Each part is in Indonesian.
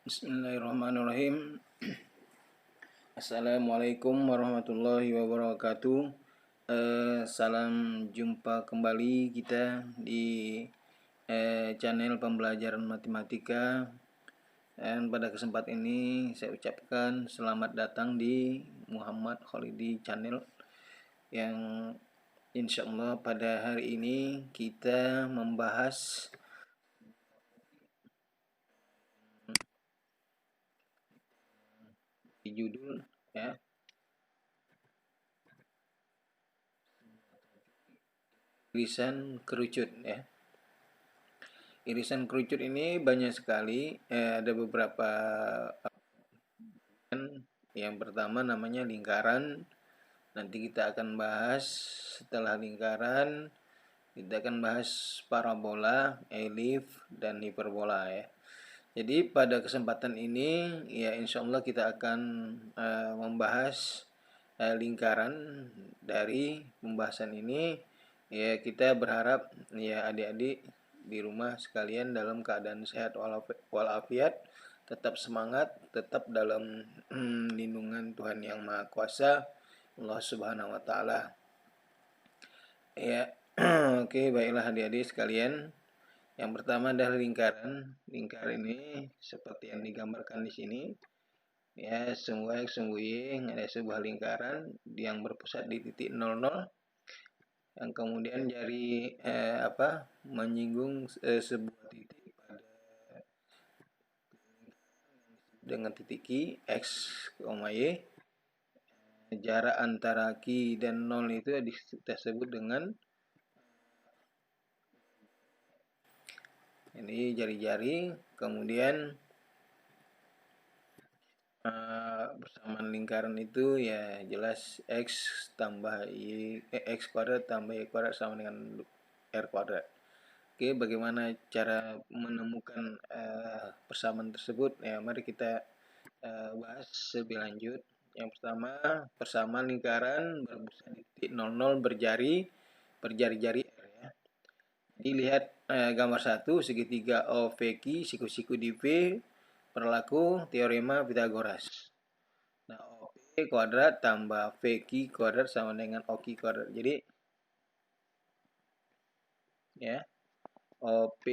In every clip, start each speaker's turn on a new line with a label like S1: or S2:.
S1: Bismillahirrahmanirrahim. Assalamualaikum warahmatullahi wabarakatuh. Salam jumpa kembali kita di channel pembelajaran matematika. Dan pada kesempatan ini saya ucapkan selamat datang di Muhammad Khalidi Channel, yang insya Allah pada hari ini kita membahas di judul ya, irisan kerucut ya. Irisan kerucut ini banyak sekali, ada beberapa. Yang pertama namanya lingkaran. Nanti kita akan bahas setelah lingkaran, kita akan bahas parabola, elif, dan hiperbola ya. Jadi pada kesempatan ini ya insya Allah kita akan membahas lingkaran. Dari pembahasan ini ya kita berharap ya adik-adik di rumah sekalian dalam keadaan sehat walafiat, tetap semangat, tetap dalam lindungan Tuhan Yang Maha Kuasa, Allah Subhanahu wa taala. Ya, oke, baiklah adik-adik sekalian. Yang pertama adalah lingkaran. Lingkaran ini seperti yang digambarkan di sini. Ya, sumbu X, sumbu Y, ada sebuah lingkaran yang berpusat di titik 00. Yang kemudian jari menyinggung sebuah titik pada dengan titik Q, X, Y. Jarak antara Q dan 0 itu kita sebut dengan ini jari-jari. Kemudian bersamaan lingkaran itu ya jelas X tambah Y, X kuadrat tambah Y kuadrat sama dengan R kuadrat. Oke, bagaimana cara menemukan persamaan tersebut? Ya, mari kita bahas lebih lanjut. Yang pertama, persamaan lingkaran berpusat di titik 00 berjari-jari R ya. Jadi lihat gambar 1, segitiga OVQ siku-siku di V berlaku teorema Pitagoras. Nah, OP kuadrat tambah VQ kuadrat sama dengan OQ kuadrat. Jadi ya, OP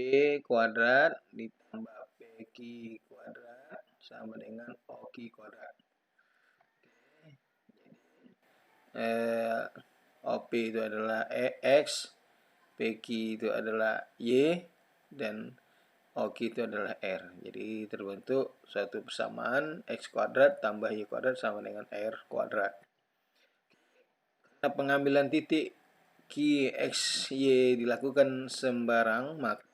S1: kuadrat ditambah PQ kuadrat sama dengan OQ kuadrat. OP itu adalah X, PQ itu adalah Y, dan OQ itu adalah R. Jadi terbentuk suatu persamaan X kuadrat tambah Y kuadrat sama dengan R kuadrat. Karena pengambilan titik Q, X, Y dilakukan sembarang, maka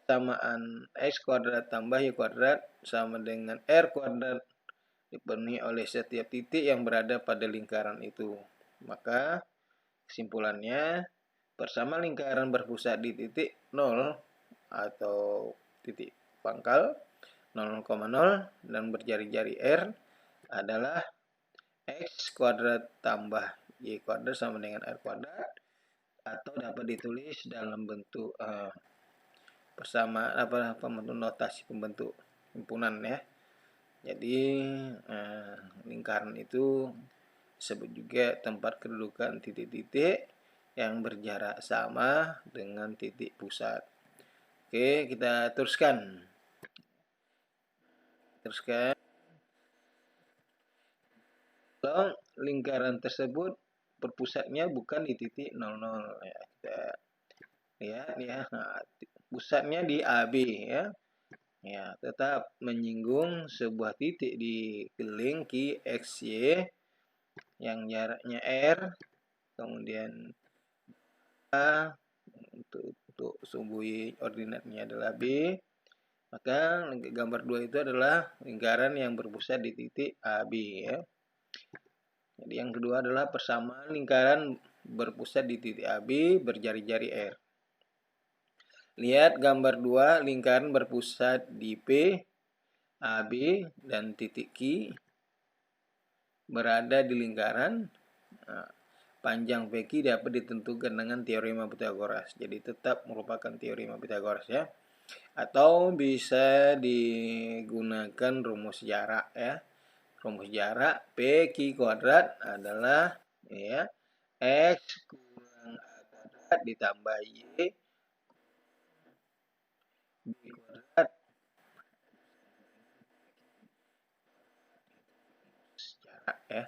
S1: persamaan X kuadrat tambah Y kuadrat sama dengan R kuadrat dipenuhi oleh setiap titik yang berada pada lingkaran itu. Maka kesimpulannya, persamaan lingkaran berpusat di titik 0 atau titik pangkal 0,0 dan berjari-jari R adalah X kuadrat tambah Y kuadrat sama dengan R kuadrat, atau dapat ditulis dalam bentuk persamaan notasi pembentuk himpunan ya. Jadi lingkaran itu disebut juga tempat kedudukan titik-titik yang berjarak sama dengan titik pusat. Oke, kita teruskan. Kalau lingkaran tersebut berpusatnya bukan di titik 00 ya, kita lihat ya. Nah, pusatnya di AB ya. Ya, tetap menyinggung sebuah titik di keling Q, X, Y yang jaraknya R, kemudian A, untuk sumbu Y ordinatnya adalah B. Maka gambar 2 itu adalah lingkaran yang berpusat di titik AB ya. Jadi yang kedua adalah persamaan lingkaran berpusat di titik AB berjari-jari R. Lihat gambar 2, lingkaran berpusat di P, AB, dan titik Q berada di lingkaran. Nah, panjang PQ dapat ditentukan dengan teorema Pitagoras. Jadi tetap merupakan teorema Pitagoras ya. Atau bisa digunakan rumus jarak ya. Rumus jarak PQ kuadrat adalah ya X kurang A kuadrat ditambah Y B kuadrat jarak ya.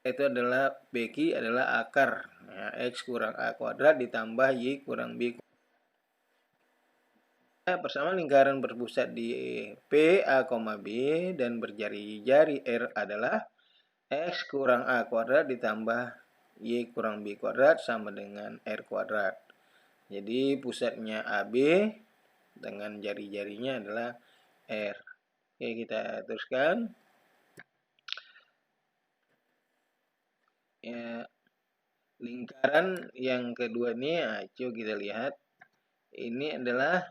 S1: Itu adalah PQ adalah akar ya, X kurang A kuadrat ditambah Y kurang B. Persamaan lingkaran berpusat di P, A, B dan berjari-jari R adalah X kurang A kuadrat ditambah Y kurang B kuadrat sama dengan R kuadrat. Jadi pusatnya AB dengan jari-jarinya adalah R. Oke, kita teruskan. Ya, lingkaran yang kedua ini, coba kita lihat. Ini adalah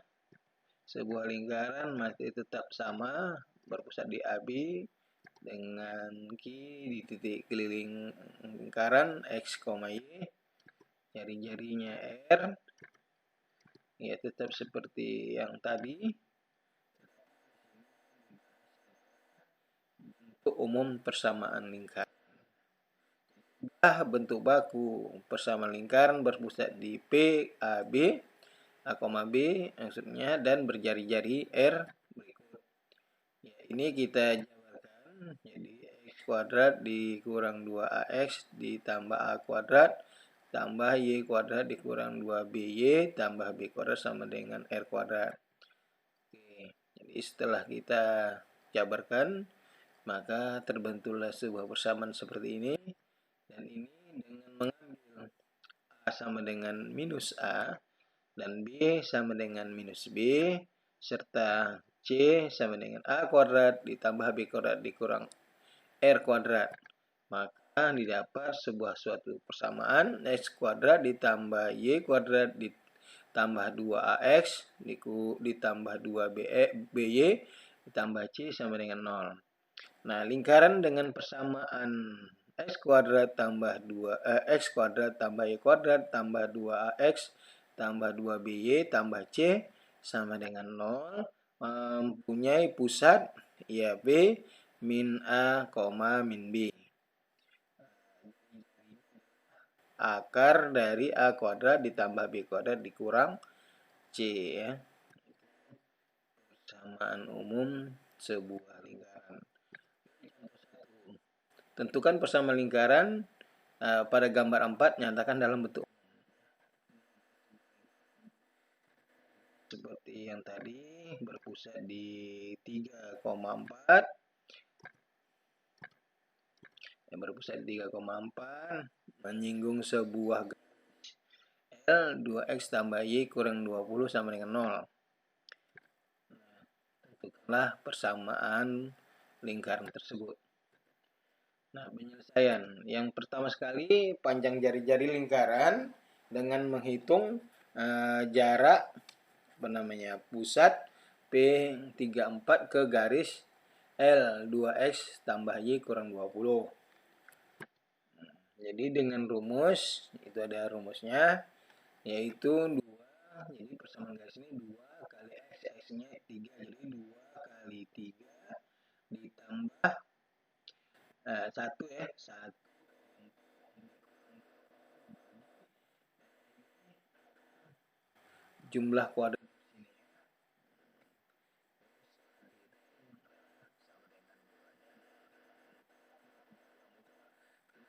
S1: sebuah lingkaran masih tetap sama, berpusat di AB dengan Q di titik keliling lingkaran X, Y, jari-jarinya R, ya tetap seperti yang tadi. Bentuk umum persamaan lingkaran. Bentuk baku persamaan lingkaran berpusat di P, AB, A, B maksudnya, dan berjari-jari R berikut. Ya, ini kita jabarkan. Jadi X kuadrat dikurang 2AX ditambah A kuadrat tambah Y kuadrat dikurang 2BY tambah B kuadrat sama dengan R kuadrat. Oke, jadi setelah kita jabarkan, maka terbentuklah sebuah persamaan seperti ini. Dan ini dengan mengambil A sama dengan minus A dan B sama dengan minus B, serta C sama dengan A kuadrat ditambah B kuadrat dikurang R kuadrat. Maka didapat sebuah suatu persamaan X kuadrat ditambah Y kuadrat ditambah 2AX ditambah 2BY ditambah C sama dengan 0. Nah, lingkaran dengan persamaan X kuadrat tambah 2X kuadrat tambah Y kuadrat tambah 2AX tambah 2BY tambah C sama dengan 0 mempunyai pusat ya B min A, min B. Akar dari A kuadrat ditambah B kuadrat dikurang C ya. Persamaan umum sebuah lingkaran. Tentukan persamaan lingkaran pada gambar 4 nyatakan dalam bentuk seperti yang tadi, berpusat di 3,4 berpusat di 3,4 menyinggung sebuah L 2X tambah Y kurang 20 sama dengan 0. Tentukanlah persamaan lingkaran tersebut. Nah, penyelesaian. Yang pertama sekali, panjang jari-jari lingkaran dengan menghitung jarak pusat P34 ke garis L 2X tambah Y kurang 20. Jadi dengan rumus, itu ada rumusnya, yaitu 2, jadi persamaan garis ini 2 kali X, X-nya 3, jadi 2 kali 3 ditambah 1 ya, 1 jumlah kuadrat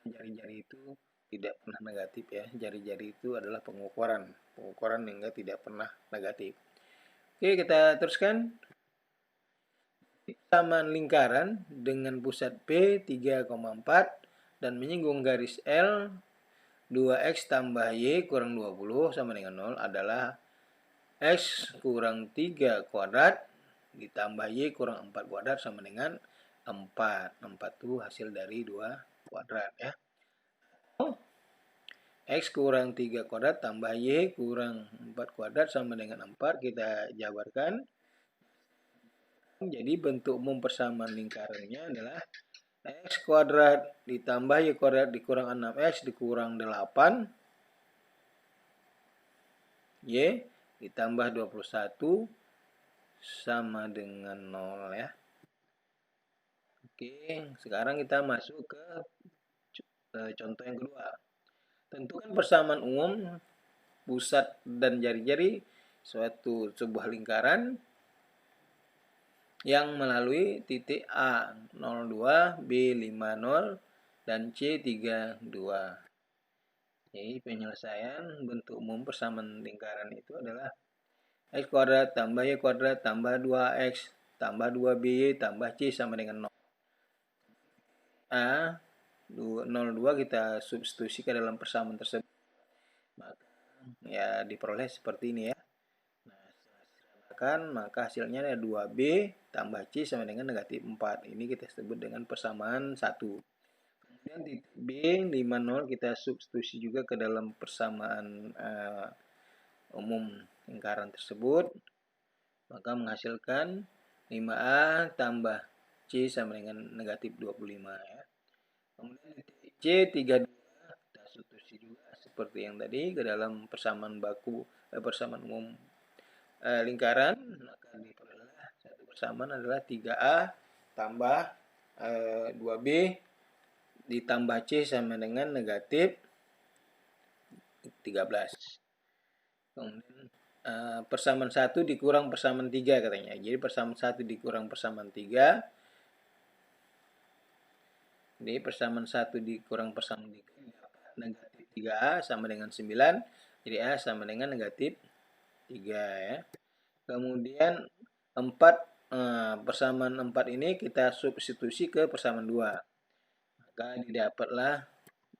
S1: jari-jari itu tidak pernah negatif ya. Jari-jari itu adalah pengukuran hingga tidak pernah negatif. Oke, kita teruskan. Persamaan lingkaran dengan pusat P 3,4 dan menyinggung garis L 2X tambah Y kurang 20 sama dengan 0 adalah X kurang 3 kuadrat ditambah Y kurang 4 kuadrat sama dengan 4. 4 itu hasil dari 2 kuadrat ya. X kurang 3 kuadrat tambah Y kurang 4 kuadrat sama dengan 4. Kita jabarkan. Jadi bentuk umum persamaan lingkarannya adalah X kuadrat ditambah Y kuadrat dikurang 6X dikurang 8 Y ditambah 21 sama dengan 0 ya. Oke, sekarang kita masuk ke contoh yang kedua. Tentukan persamaan umum pusat dan jari-jari suatu sebuah lingkaran yang melalui titik A 02, B 50, dan C 32. Jadi penyelesaian bentuk umum persamaan lingkaran itu adalah x kuadrat tambah y kuadrat tambah 2x tambah 2by tambah c sama dengan 0. A 02 kita substitusi ke dalam persamaan tersebut. Ya diperoleh seperti ini ya. Nah, setelah maka hasilnya ada 2b tambah c sama dengan negatif 4. Ini kita sebut dengan persamaan 1. Kemudian titik B 50 kita substitusi juga ke dalam persamaan umum lingkaran tersebut, maka menghasilkan 5A tambah C sama dengan negatif 25 ya. Kemudian titik C 32 kita substitusi juga seperti yang tadi ke dalam persamaan persamaan umum lingkaran, maka diperoleh satu persamaan adalah 3A tambah 2B ditambah C sama dengan negatif 13. Kemudian persamaan 1 dikurang persamaan 3 katanya. Jadi persamaan 1 dikurang persamaan 3. Jadi persamaan 1 dikurang persamaan 3 negatif 3A sama dengan 9. Jadi A sama dengan negatif 3 ya. Kemudian 4 persamaan 4 ini kita substitusi ke persamaan 2. Maka didapatlah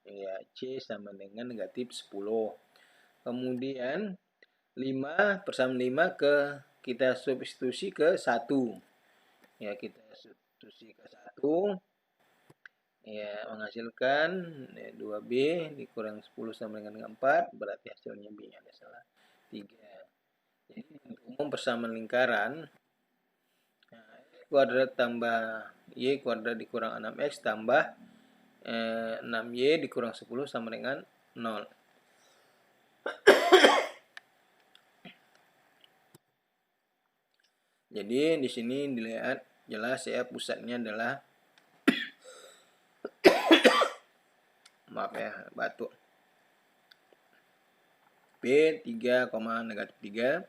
S1: ya C sama dengan negatif 10. Kemudian 5 persamaan 5 kita substitusi ke 1. Ya, kita substitusi ke 1. Ya, menghasilkan 2B dikurang 10 sama dengan 4, berarti hasilnya B-nya ada salah 3. Jadi bentuk umum persamaan lingkaran kuadrat tambah Y kuadrat dikurang 6X tambah 6Y dikurang 10 sama dengan 0. Jadi di sini dilihat jelas ya pusatnya adalah maaf ya batuk. B 3, negatif 3.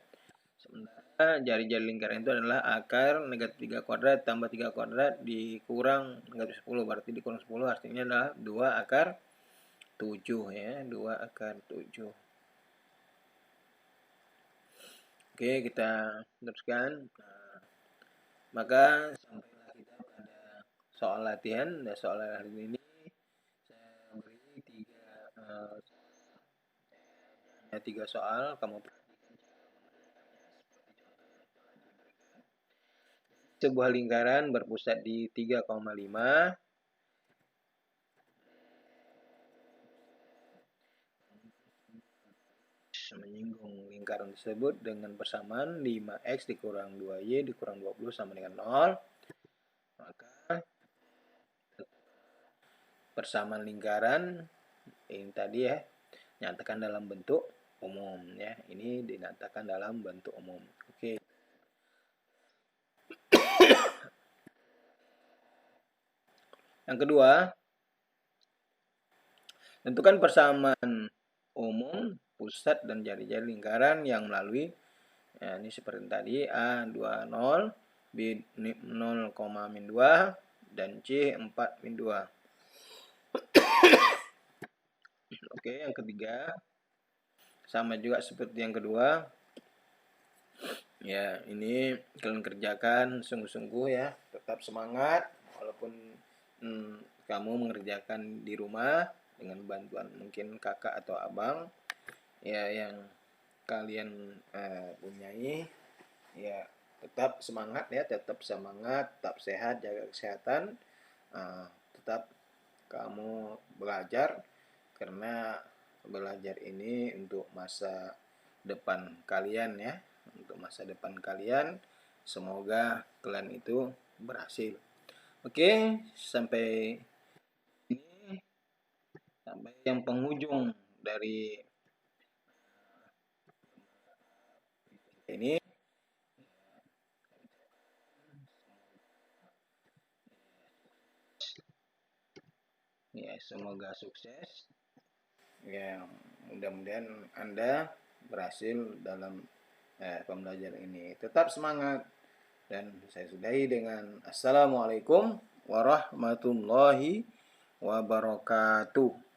S1: Sementara jari-jari lingkaran itu adalah akar negatif 3 kuadrat tambah 3 kuadrat dikurang negatif 10. Berarti dikurang 10 artinya adalah 2 akar 7 ya. 2 akar 7. Oke, kita teruskan. Maka sampailah kita pada soal latihan. Dan soal hari ini saya beri 3 soal. Kamu perhatikan sebuah lingkaran berpusat di 3,5 menyinggung lingkaran tersebut dengan persamaan 5x dikurang 2y dikurang 20 sama dengan 0. Maka persamaan lingkaran ini tadi ya nyatakan dalam bentuk umum ya. Ini dinyatakan dalam bentuk umum. Oke. Yang kedua, tentukan persamaan umum pusat dan jari-jari lingkaran yang melalui ya, ini seperti tadi A 20, B 0,-2 dan C 4-2. Oke, yang ketiga sama juga seperti yang kedua. Ya, ini kalian kerjakan sungguh-sungguh ya, tetap semangat walaupun kamu mengerjakan di rumah dengan bantuan mungkin kakak atau abang ya yang kalian punyai ya. Tetap semangat ya, tetap semangat, tetap sehat, jaga kesehatan, tetap kamu belajar karena belajar ini untuk masa depan kalian ya, untuk masa depan kalian. Semoga kalian itu berhasil. Oke, sampai ini sampai yang penghujung dari ini. Ya, semoga sukses. Ya, mudah-mudahan Anda berhasil dalam pembelajaran ini. Tetap semangat. Dan saya sudahi dengan Assalamualaikum warahmatullahi wabarakatuh.